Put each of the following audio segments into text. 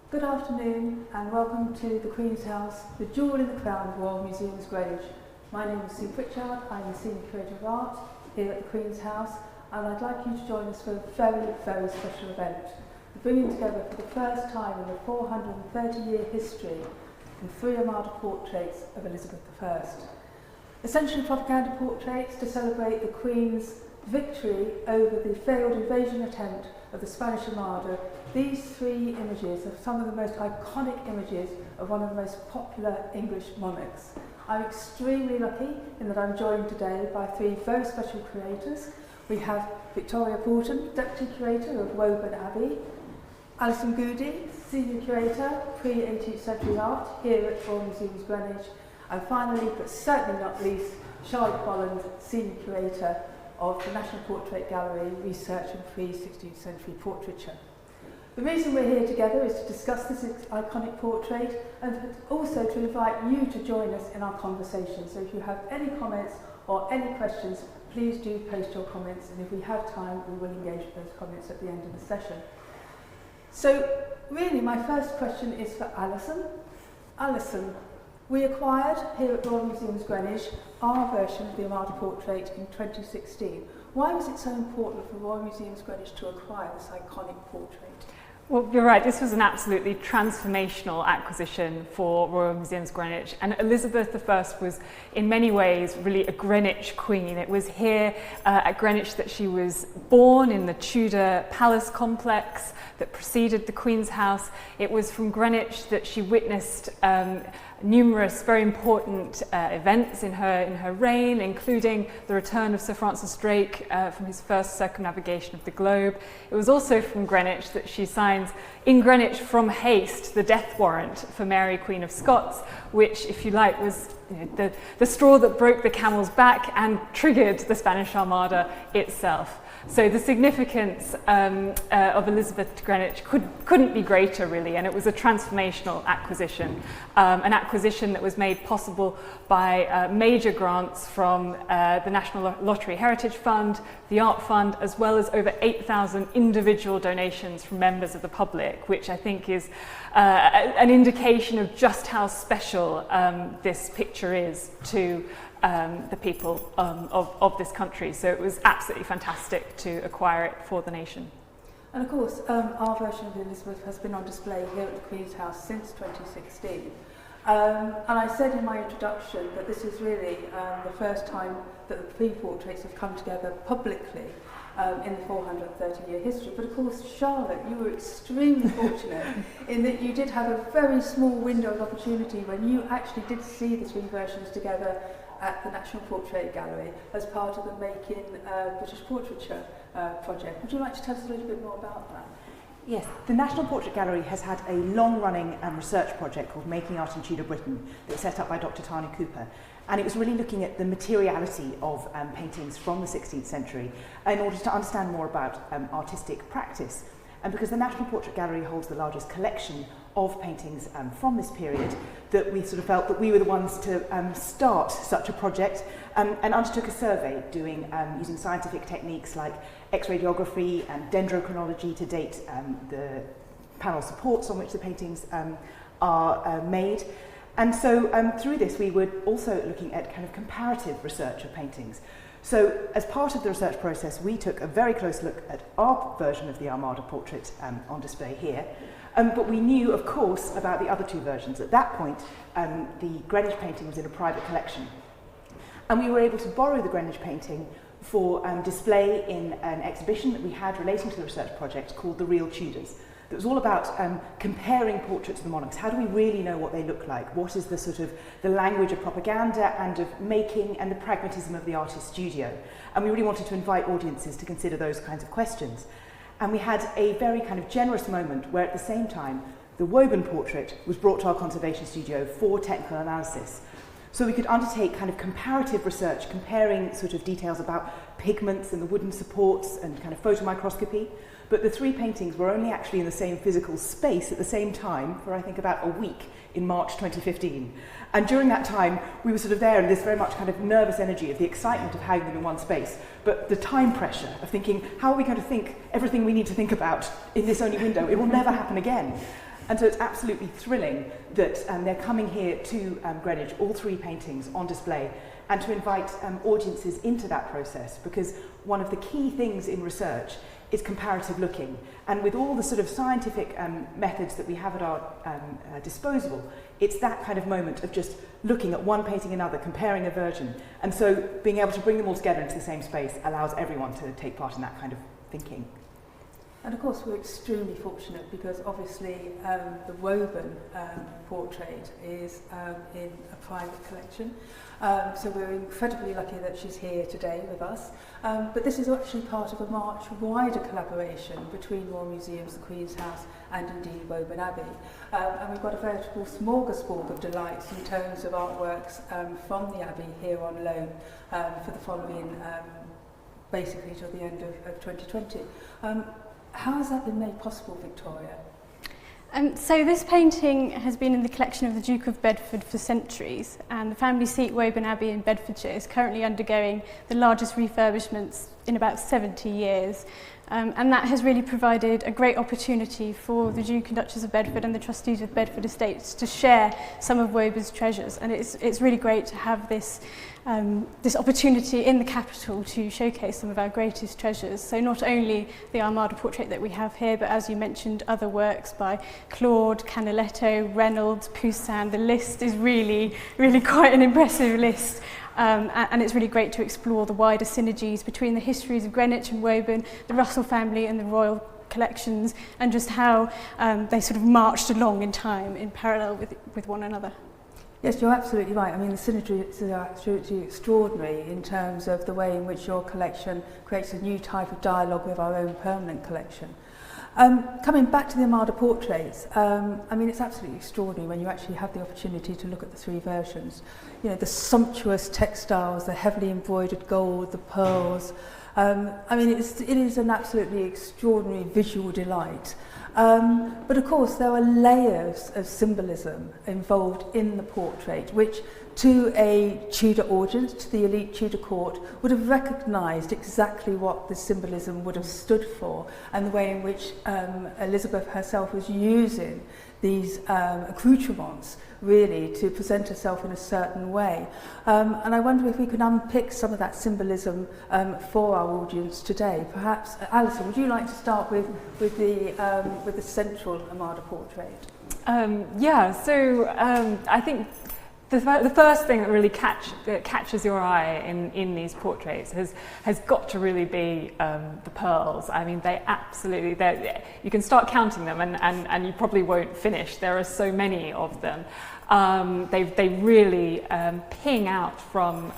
Good afternoon and welcome to the Queen's House, the jewel in the crown of Royal Museums Greenwich. My name is Sue Pritchard, I'm the Senior Curator of Art here at the Queen's House, and I'd like you to join us for a very, very special event. We're bringing together for the first time in the 430-year history the three Armada portraits of Elizabeth I. Essentially propaganda portraits to celebrate the Queen's victory over the failed invasion attempt of the Spanish Armada. These three images are some of the most iconic images of one of the most popular English monarchs. I'm extremely lucky in that I'm joined today by three very special curators. We have Victoria Porton, Deputy Curator of Woburn Abbey, Alison Goody, Senior Curator, Pre-18th Century Art here at Royal Museums Greenwich, and finally, but certainly not least, Charlotte Bolland, Senior Curator of the National Portrait Gallery, Research and Pre-16th Century Portraiture. The reason we're here together is to discuss this iconic portrait and also to invite you to join us in our conversation. So if you have any comments or any questions, please do post your comments, and if we have time, we will engage with those comments at the end of the session. So really, my first question is for Alison. Alison, we acquired here at Royal Museums Greenwich our version of the Armada portrait in 2016. Why was it so important for Royal Museums Greenwich to acquire this iconic portrait? Well, you're right, this was an absolutely transformational acquisition for Royal Museums Greenwich, and Elizabeth I was in many ways really a Greenwich queen. It was here at Greenwich that she was born, in the Tudor palace complex that preceded the Queen's House. It was from Greenwich that she witnessed numerous very important events in her reign, including the return of Sir Francis Drake from his first circumnavigation of the globe. It was also from Greenwich that she signs in Greenwich from haste the death warrant for Mary Queen of Scots, which, if you like, was the straw that broke the camel's back and triggered the Spanish Armada itself. So the significance of Elizabeth to Greenwich couldn't be greater, really, and it was a transformational acquisition, an acquisition that was made possible by major grants from the National Lottery Heritage Fund, the Art Fund, as well as over 8,000 individual donations from members of the public, which I think is an indication of just how special this picture is to the people of this country. So it was absolutely fantastic to acquire it for the nation. And of course, our version of Elizabeth has been on display here at the Queen's House since 2016. And I said in my introduction that this is really the first time that the three portraits have come together publicly in the 430-year history. But of course, Charlotte, you were extremely fortunate in that you did have a very small window of opportunity when you actually did see the three versions together at the National Portrait Gallery as part of the Making British Portraiture project. Would you like to tell us a little bit more about that? Yes, the National Portrait Gallery has had a long-running research project called Making Art in Tudor Britain that was set up by Dr. Tanya Cooper, and it was really looking at the materiality of paintings from the 16th century in order to understand more about artistic practice. And because the National Portrait Gallery holds the largest collection of paintings from this period, that we sort of felt that we were the ones to start such a project, and undertook a survey using scientific techniques like X-radiography and dendrochronology to date the panel supports on which the paintings are made. And so through this we were also looking at kind of comparative research of paintings. So as part of the research process, we took a very close look at our version of the Armada portrait on display here. But we knew, of course, about the other two versions. At that point, the Greenwich painting was in a private collection. And we were able to borrow the Greenwich painting for display in an exhibition that we had relating to the research project called The Real Tudors. That was all about comparing portraits of the monarchs. How do we really know what they look like? What is the sort of the language of propaganda and of making and the pragmatism of the artist's studio? And we really wanted to invite audiences to consider those kinds of questions. And we had a very kind of generous moment where at the same time the Woburn portrait was brought to our conservation studio for technical analysis. So we could undertake kind of comparative research, comparing sort of details about pigments and the wooden supports and kind of photomicroscopy. But the three paintings were only actually in the same physical space at the same time for I think about a week in March 2015. And during that time, we were sort of there in this very much kind of nervous energy of the excitement of having them in one space, but the time pressure of thinking, how are we going to think everything we need to think about in this only window? It will never happen again. And so it's absolutely thrilling that they're coming here to Greenwich, all 3 paintings on display, and to invite audiences into that process, because one of the key things in research is comparative looking. And with all the sort of scientific methods that we have at our disposal, it's that kind of moment of just looking at one painting another, comparing a version. And so being able to bring them all together into the same space allows everyone to take part in that kind of thinking. And of course we're extremely fortunate because obviously the Woburn portrait is in a private collection. So we're incredibly lucky that she's here today with us. But this is actually part of a much wider collaboration between Royal Museums, the Queen's House and indeed Woburn Abbey. And we've got a veritable smorgasbord of delights in terms of artworks from the Abbey here on loan for the following, basically till the end of 2020. How has that been made possible, Victoria? So this painting has been in the collection of the Duke of Bedford for centuries, and the family seat Woburn Abbey in Bedfordshire is currently undergoing the largest refurbishments in about 70 years. And that has really provided a great opportunity for the Duke and Duchess of Bedford and the trustees of Bedford Estates to share some of Woburn's treasures. And it's really great to have this opportunity in the capital to showcase some of our greatest treasures. So not only the Armada portrait that we have here, but as you mentioned, other works by Claude, Canaletto, Reynolds, Poussin. The list is really, really quite an impressive list. And it's really great to explore the wider synergies between the histories of Greenwich and Woburn, the Russell family and the royal collections, and just how they sort of marched along in time in parallel with one another. Yes, you're absolutely right. I mean, the synergy is absolutely extraordinary in terms of the way in which your collection creates a new type of dialogue with our own permanent collection. Coming back to the Armada portraits, I mean, it's absolutely extraordinary when you actually have the opportunity to look at the 3 versions. You know, the sumptuous textiles, the heavily embroidered gold, the pearls. I mean, it is an absolutely extraordinary visual delight. But of course, there are layers of symbolism involved in the portrait, which to a Tudor audience, to the elite Tudor court, would have recognised exactly what the symbolism would have stood for, and the way in which Elizabeth herself was using these accoutrements really to present herself in a certain way. And I wonder if we could unpick some of that symbolism for our audience today. Perhaps, Alison, would you like to start with the central Armada portrait? I think the first thing that really catches your eye in these portraits has got to really be the pearls. I mean, they absolutely, you can start counting them and you probably won't finish. There are so many of them. They really ping out from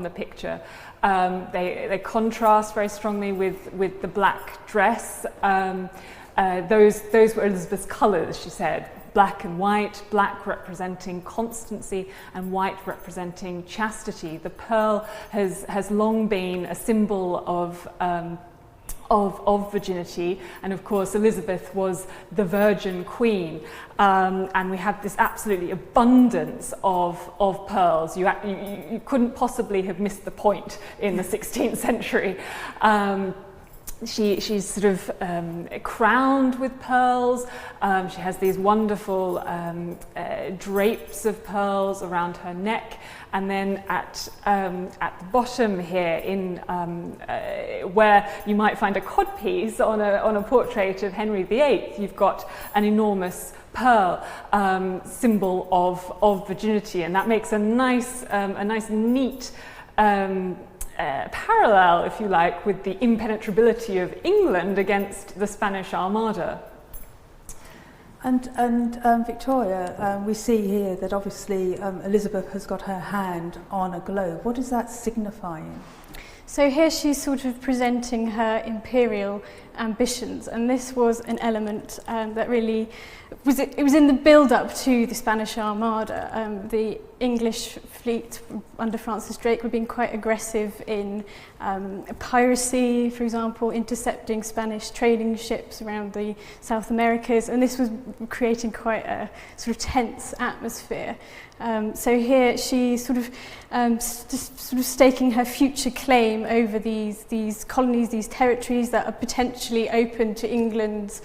the picture. They contrast very strongly with the black dress. Those were Elizabeth's colours, she said. Black and white, black representing constancy and white representing chastity. The pearl has long been a symbol of virginity, and of course Elizabeth was the Virgin Queen, and we have this absolutely abundance of pearls. You couldn't possibly have missed the point in the 16th century. She's sort of crowned with pearls. She has these wonderful drapes of pearls around her neck, and then at the bottom here, in where you might find a codpiece on a portrait of Henry VIII, you've got an enormous pearl symbol of virginity, and that makes a nice neat parallel, if you like, with the impenetrability of England against the Spanish Armada. And Victoria, we see here that obviously Elizabeth has got her hand on a globe. What is that signifying? So here she's sort of presenting her imperial ambitions, and this was an element that really was in the build-up to the Spanish Armada. The English fleet under Francis Drake were being quite aggressive in piracy, for example, intercepting Spanish trading ships around the South Americas, and this was creating quite a sort of tense atmosphere. So here she's sort of staking her future claim over these colonies, these territories that are potential potentially open to England's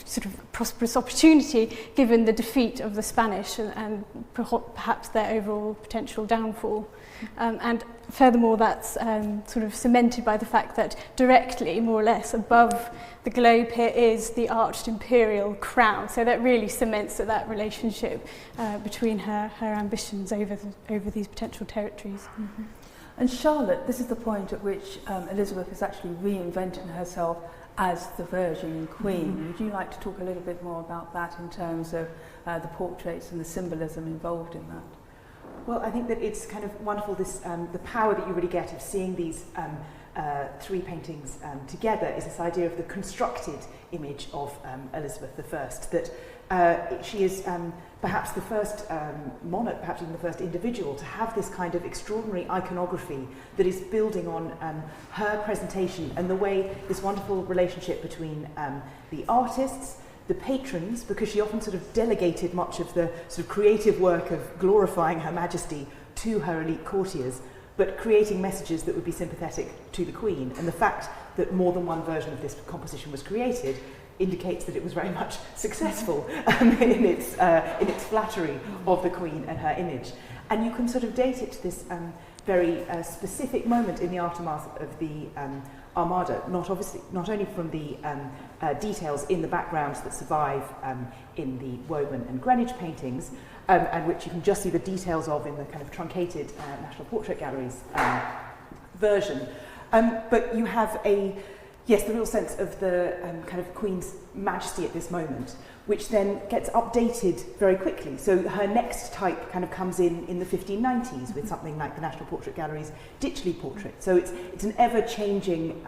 sort of prosperous opportunity given the defeat of the Spanish and perhaps their overall potential downfall. And furthermore, that's sort of cemented by the fact that directly, more or less, above the globe here is the arched imperial crown. So that really cements that relationship between her ambitions over these potential territories. Mm-hmm. And Charlotte, this is the point at which Elizabeth is actually reinventing herself as the Virgin and Queen. Mm-hmm. Would you like to talk a little bit more about that in terms of the portraits and the symbolism involved in that? Well, I think that it's kind of wonderful, this the power that you really get of seeing these three paintings together is this idea of the constructed image of Elizabeth I, that she is perhaps the first monarch, perhaps even the first individual to have this kind of extraordinary iconography that is building on her presentation and the way this wonderful relationship between the artists, the patrons, because she often sort of delegated much of the sort of creative work of glorifying Her Majesty to her elite courtiers, but creating messages that would be sympathetic to the Queen. And the fact that more than one version of this composition was created indicates that it was very much successful in its flattery of the Queen and her image. And you can sort of date it to this very specific moment in the aftermath of the Armada, not only from the details in the backgrounds that survive in the Woburn and Greenwich paintings, and which you can just see the details of in the kind of truncated National Portrait Gallery's version. But you have the real sense of the kind of Queen's majesty at this moment, which then gets updated very quickly. So her next type kind of comes in the 1590s with something like the National Portrait Gallery's Ditchley portrait. So it's an ever-changing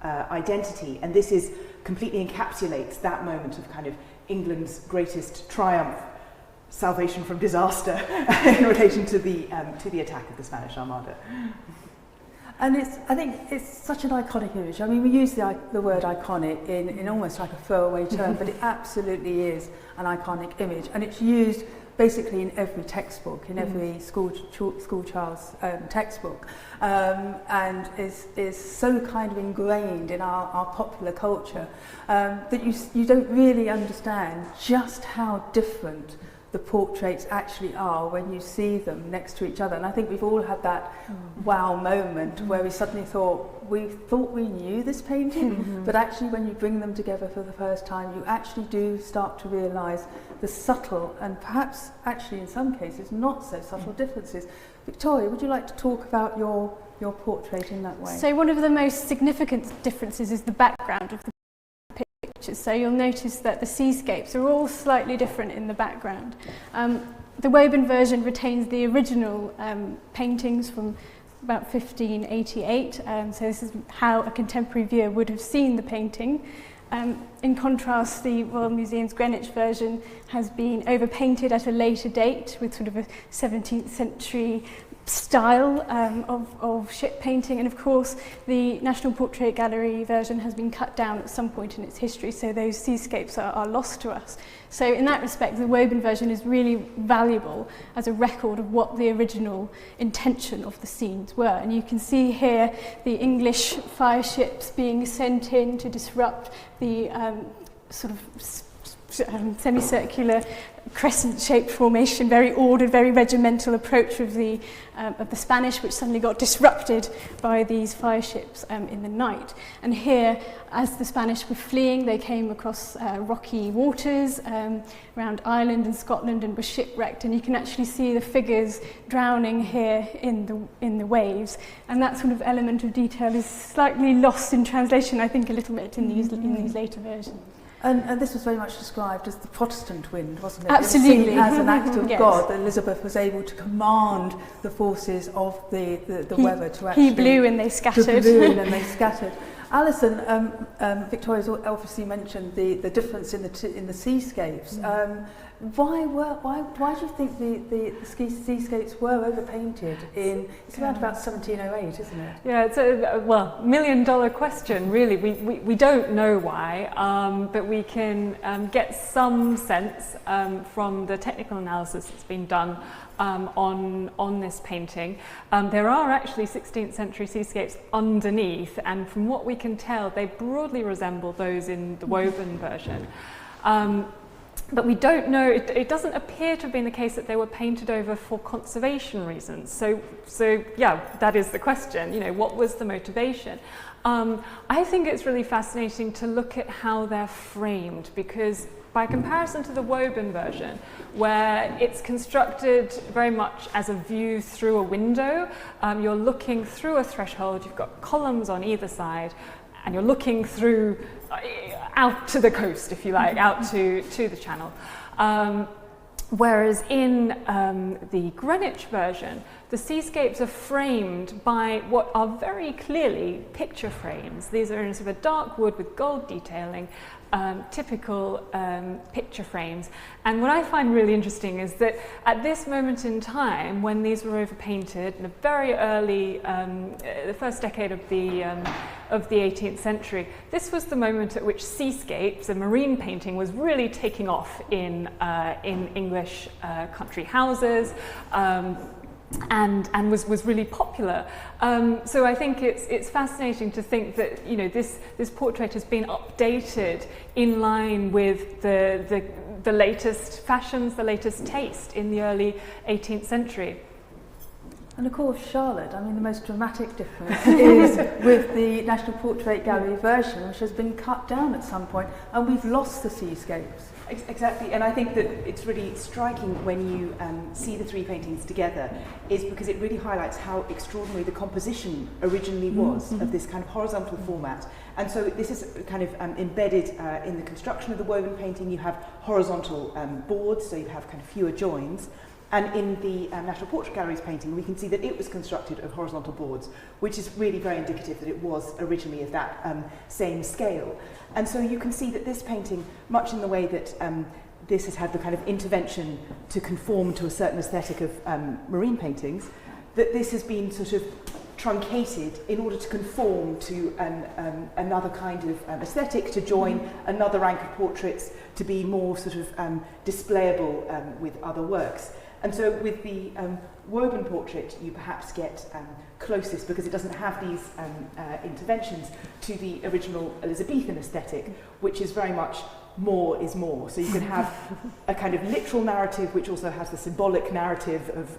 identity, and this is completely encapsulates that moment of kind of England's greatest triumph, salvation from disaster in relation to the attack of the Spanish Armada. And I think it's such an iconic image. I mean, we use the word iconic in almost like a throwaway term, but it absolutely is an iconic image, and it's used basically in every textbook, in every school child's textbook, and is so kind of ingrained in our popular culture that you don't really understand just how different the portraits actually are when you see them next to each other. And I think we've all had that wow moment where we suddenly thought we knew this painting, but actually when you bring them together for the first time, you actually do start to realise the subtle and perhaps actually in some cases not so subtle differences. Victoria, would you like to talk about your portrait in that way? So one of the most significant differences is the background of the pictures. So you'll notice that the seascapes are all slightly different in the background. The Woburn version retains the original paintings from about 1588, so this is how a contemporary viewer would have seen the painting. In contrast, the Royal Museums Greenwich version has been overpainted at a later date with sort of a 17th century style of ship painting, and of course the National Portrait Gallery version has been cut down at some point in its history, so those seascapes are lost to us. So in that respect, the Woburn version is really valuable as a record of what the original intention of the scenes were. And you can see here the English fire ships being sent in to disrupt the sort of semicircular crescent-shaped formation, very ordered, very regimental approach of the Spanish, which suddenly got disrupted by these fire ships in the night. And here, as the Spanish were fleeing, they came across rocky waters around Ireland and Scotland and were shipwrecked. And you can actually see the figures drowning here in the waves. And that sort of element of detail is slightly lost in translation, I think, a little bit in these later versions. And this was very much described as the Protestant wind, wasn't it? Absolutely. It was seen as an act of Yes. God, that Elizabeth was able to command the forces of the weather to actually... He blew and they scattered. And they scattered. Alison, Victoria's obviously mentioned the difference in the seascapes. Why do you think the seascapes were overpainted it's around about 1708, isn't it? Yeah, it's a million-dollar question, really. We don't know why, but we can get some sense from the technical analysis that's been done on this painting. There are actually 16th century seascapes underneath, and from what we can tell, they broadly resemble those in the Woburn version. But we don't know, it doesn't appear to have been the case that they were painted over for conservation reasons. So yeah, that is the question, you know, what was the motivation? I think it's really fascinating to look at how they're framed, because by comparison to the Woburn version, where it's constructed very much as a view through a window, you're looking through a threshold, you've got columns on either side, and you're looking through out to the coast, if you like, out to the channel. Whereas in the Greenwich version, the seascapes are framed by what are very clearly picture frames. These are in sort of a dark wood with gold detailing, typical picture frames. And what I find really interesting is that at this moment in time, when these were overpainted in a very early, the first decade of the 18th century, this was the moment at which seascapes and marine painting was really taking off in English country houses. And was really popular. So I think it's fascinating to think that, you know, this portrait has been updated in line with the latest fashions, the latest taste in the early 18th century. And of course, Charlotte, I mean, the most dramatic difference is with the National Portrait Gallery version, which has been cut down at some point, and we've lost the seascapes. Exactly, and I think that it's really striking when you see the three paintings together, is because it really highlights how extraordinary the composition originally was of this kind of horizontal format. And so this is kind of embedded in the construction of the Woburn painting. You have horizontal boards, so you have kind of fewer joins. And in the National Portrait Gallery's painting, we can see that it was constructed of horizontal boards, which is really very indicative that it was originally of that same scale. And so you can see that this painting, much in the way that this has had the kind of intervention to conform to a certain aesthetic of marine paintings, that this has been sort of truncated in order to conform to another kind of aesthetic, to join another rank of portraits, to be more sort of displayable with other works. And so with the Woburn portrait, you perhaps get closest, because it doesn't have these interventions, to the original Elizabethan aesthetic, which is very much more is more. So you can have a kind of literal narrative, which also has the symbolic narrative of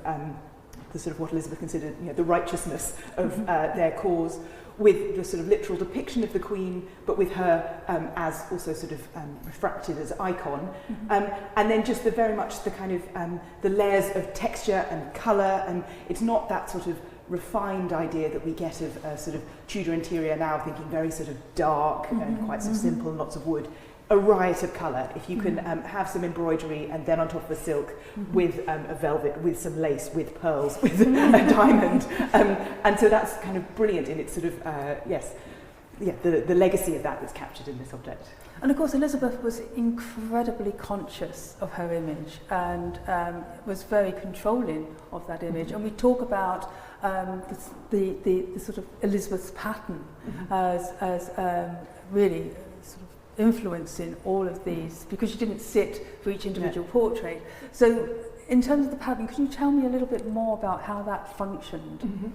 the sort of what Elizabeth considered, you know, the righteousness of their cause, with the sort of literal depiction of the Queen, but with her as also sort of refracted as icon. And then just very much the kind of the layers of texture and colour, and it's not that sort of refined idea that we get of a sort of Tudor interior now, thinking very sort of dark and quite sort of simple and lots of wood. A riot of colour. If you can have some embroidery and then on top of a silk with a velvet, with some lace, with pearls, with a diamond. And so that's kind of brilliant in its sort of, the legacy of that's captured in this object. And of course, Elizabeth was incredibly conscious of her image and was very controlling of that image. And we talk about the sort of Elizabeth's pattern as really sort of influencing all of these, because she didn't sit for each individual portrait. So in terms of the pattern, can you tell me a little bit more about how that functioned?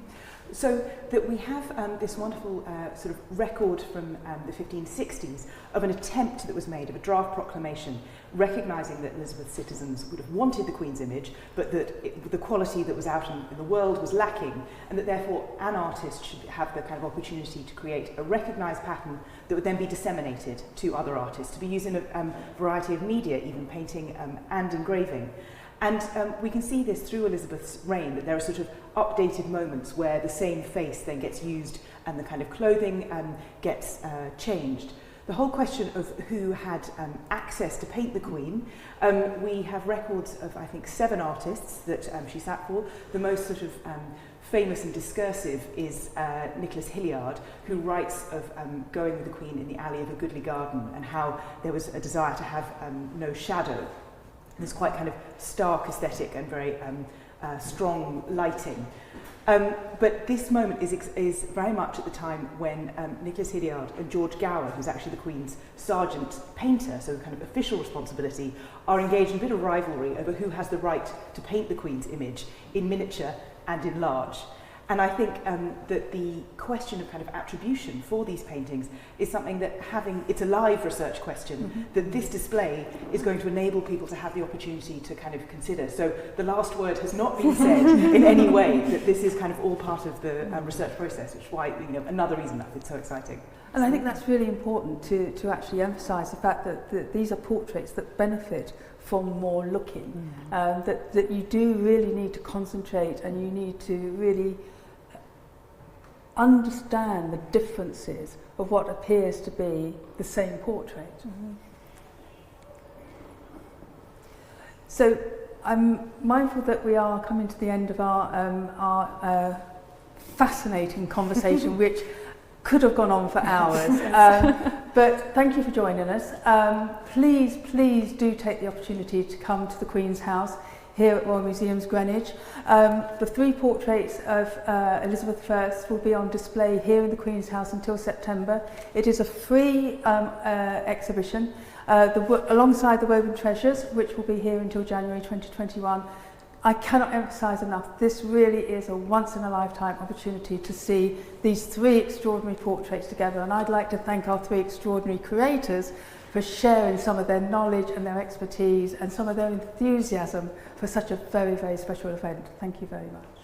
So that we have this wonderful sort of record from the 1560s of an attempt that was made of a draft proclamation recognising that Elizabeth's citizens would have wanted the Queen's image, but that the quality that was out in the world was lacking, and that therefore an artist should have the kind of opportunity to create a recognised pattern that would then be disseminated to other artists, to be used in a variety of media, even painting and engraving. And we can see this through Elizabeth's reign, that there are sort of updated moments where the same face then gets used and the kind of clothing gets changed. The whole question of who had access to paint the Queen, we have records of, I think, 7 artists that she sat for. The most sort of famous and discursive is Nicholas Hilliard, who writes of going with the Queen in the alley of a goodly garden and how there was a desire to have no shadow. This quite kind of stark aesthetic and very strong lighting. But this moment is very much at the time when Nicholas Hilliard and George Gower, who's actually the Queen's sergeant painter, so kind of official responsibility, are engaged in a bit of rivalry over who has the right to paint the Queen's image in miniature and in large. And I think that the question of kind of attribution for these paintings is something that it's a live research question that this display is going to enable people to have the opportunity to kind of consider. So the last word has not been said in any way, that this is kind of all part of the research process, which is why, another reason that it's so exciting. And I think that's really important to actually emphasise the fact that these are portraits that benefit from more looking, that you do really need to concentrate and you need to really understand the differences of what appears to be the same portrait. So I'm mindful that we are coming to the end of our fascinating conversation, which could have gone on for hours. But thank you for joining us. Please do take the opportunity to come to the Queen's House here at Royal Museums Greenwich. The 3 portraits of Elizabeth I will be on display here in the Queen's House until September. It is a free exhibition alongside the Woburn Treasures, which will be here until January 2021. I cannot emphasise enough, this really is a once-in-a-lifetime opportunity to see these 3 extraordinary portraits together, and I'd like to thank our 3 extraordinary curators for sharing some of their knowledge and their expertise and some of their enthusiasm for such a very, very special event. Thank you very much.